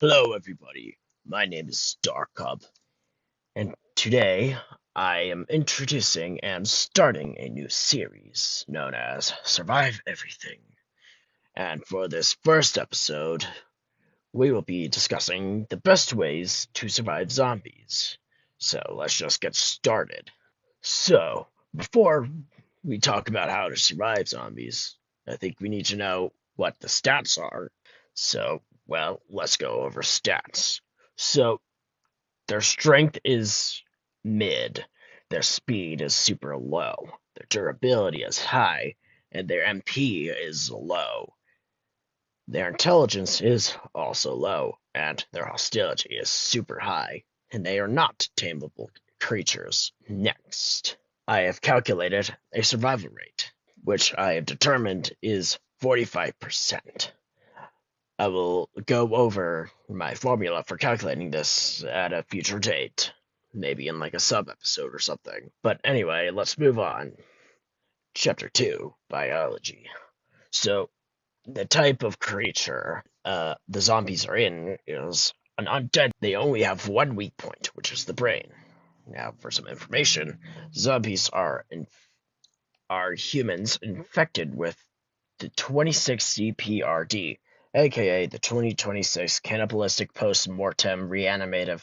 Hello, everybody. My name is Starcub, and today I am introducing and starting a new series known as Survive Everything. And for this first episode, we will be discussing the best ways to survive zombies. So let's just get started. So, before we talk about how to survive zombies, I think we need to know what the stats are. Let's go over stats. So, their strength is mid, their speed is super low, their durability is high, and their MP is low. Their intelligence is also low, and their hostility is super high, and they are not tameable creatures. Next, I have calculated a survival rate, which I have determined is 45%. I will go over my formula for calculating this at a future date, maybe in like a sub episode or something. But anyway, let's move on. Chapter 2 Biology. So, the type of creature the zombies are in is an undead. They only have one weak point, which is the brain. Now, for some information, zombies are humans infected with the 26C PRD, aka the 2026 Cannibalistic Post-Mortem Reanimative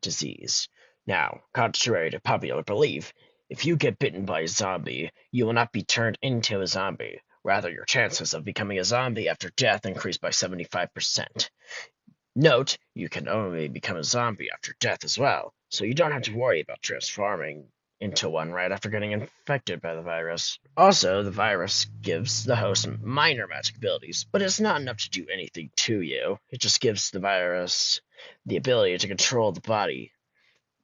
Disease. Now, contrary to popular belief, if you get bitten by a zombie, you will not be turned into a zombie. Rather, your chances of becoming a zombie after death increase by 75%. Note, you can only become a zombie after death as well, so you don't have to worry about transforming into one right after getting infected by the virus. Also, the virus gives the host minor magic abilities, but it's not enough to do anything to you. It just gives the virus the ability to control the body.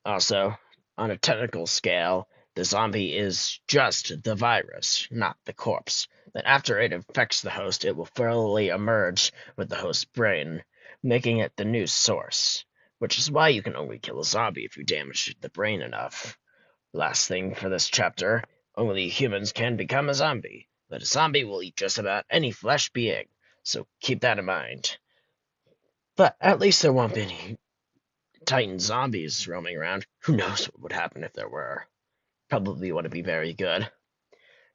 Also, on a technical scale, the zombie is just the virus, not the corpse. Then after it infects the host, it will fully emerge with the host's brain, making it the new source, which is why you can only kill a zombie if you damage the brain enough. Last thing for this chapter, only humans can become a zombie, but a zombie will eat just about any flesh being, so keep that in mind. But at least there won't be any Titan zombies roaming around. Who knows what would happen if there were? Probably wouldn't be very good.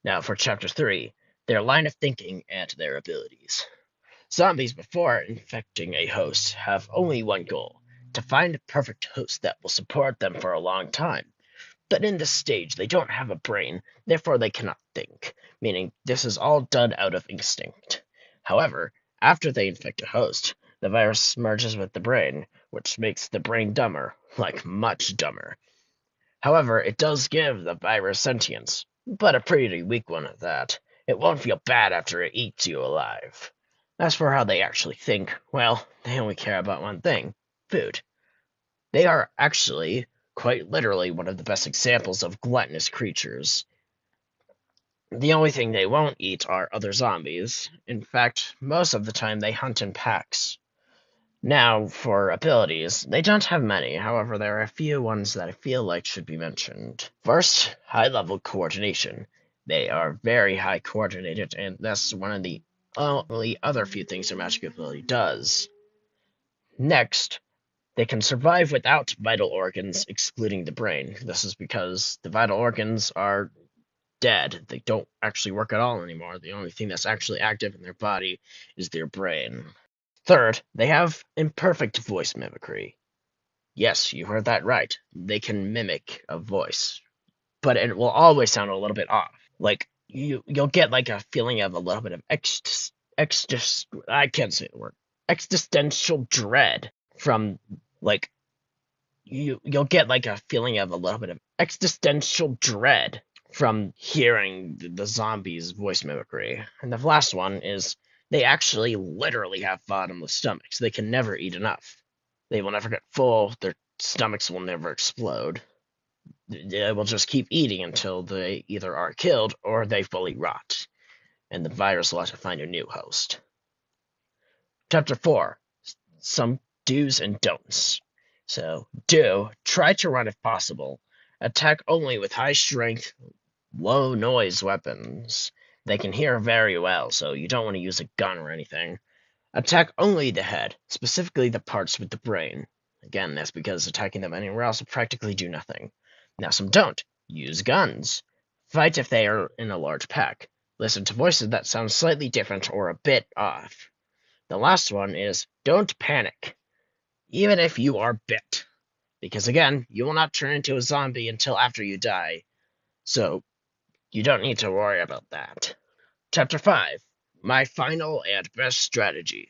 Now for chapter 3, their line of thinking and their abilities. Zombies, before infecting a host, have only one goal: to find a perfect host that will support them for a long time. But in this stage, they don't have a brain, therefore they cannot think, meaning this is all done out of instinct. However, after they infect a host, the virus merges with the brain, which makes the brain dumber, like much dumber. However, it does give the virus sentience, but a pretty weak one at that. It won't feel bad after it eats you alive. As for how they actually think, well, they only care about one thing: food. They are actually, quite literally, one of the best examples of gluttonous creatures. The only thing they won't eat are other zombies. In fact, most of the time they hunt in packs. Now, for abilities, they don't have many, however there are a few ones that I feel like should be mentioned. First, high-level coordination. They are very high coordinated, and that's one of the only other few things their magic ability does. Next, they can survive without vital organs, excluding the brain. This is because the vital organs are dead. They don't actually work at all anymore. The only thing that's actually active in their body is their brain. Third, they have imperfect voice mimicry. Yes, you heard that right. They can mimic a voice, but it will always sound a little bit off. Like you'll get like a feeling of a little bit of I can't say the word existential dread from like you'll get like a feeling of a little bit of existential dread from hearing the zombie's voice mimicry. And the last one is they actually literally have bottomless stomachs. They can never eat enough. They will never get full. Their stomachs will never explode. They will just keep eating until they either are killed or they fully rot, and the virus will have to find a new host. Chapter 4. Some do's and don'ts. So, do, try to run if possible. Attack only with high strength, low noise weapons. They can hear very well, so you don't want to use a gun or anything. Attack only the head, specifically the parts with the brain. Again, that's because attacking them anywhere else will practically do nothing. Now some don't. Use guns. Fight if they are in a large pack. Listen to voices that sound slightly different or a bit off. The last one is don't panic, even if you are bit. Because again, you will not turn into a zombie until after you die. So, you don't need to worry about that. Chapter 5. My final and best strategy.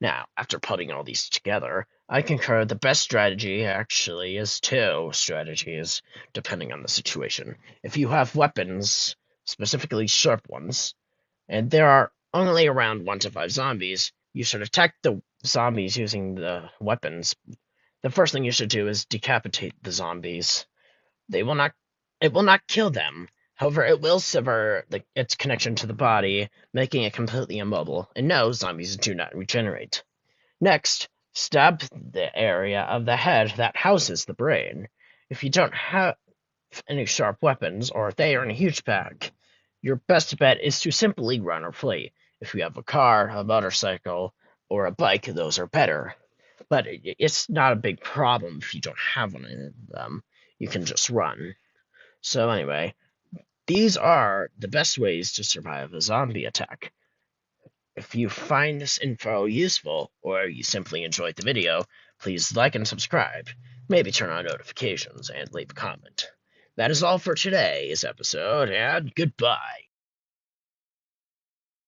Now, after putting all these together, I concur the best strategy actually is two strategies, depending on the situation. If you have weapons, specifically sharp ones, and there are only around 1 to 5 zombies, you should attack the zombies using the weapons. The first thing you should do is decapitate the zombies. They will not It will not kill them. However, it will sever its connection to the body, making it completely immobile. And no, zombies do not regenerate. Next, stab the area of the head that houses the brain. If you don't have any sharp weapons, or if they are in a huge pack, your best bet is to simply run or flee. If you have a car, a motorcycle, or a bike, those are better. But it's not a big problem if you don't have one of them. You can just run. So anyway, these are the best ways to survive a zombie attack. If you find this info useful, or you simply enjoyed the video, please like and subscribe. Maybe turn on notifications and leave a comment. That is all for today's episode, and goodbye.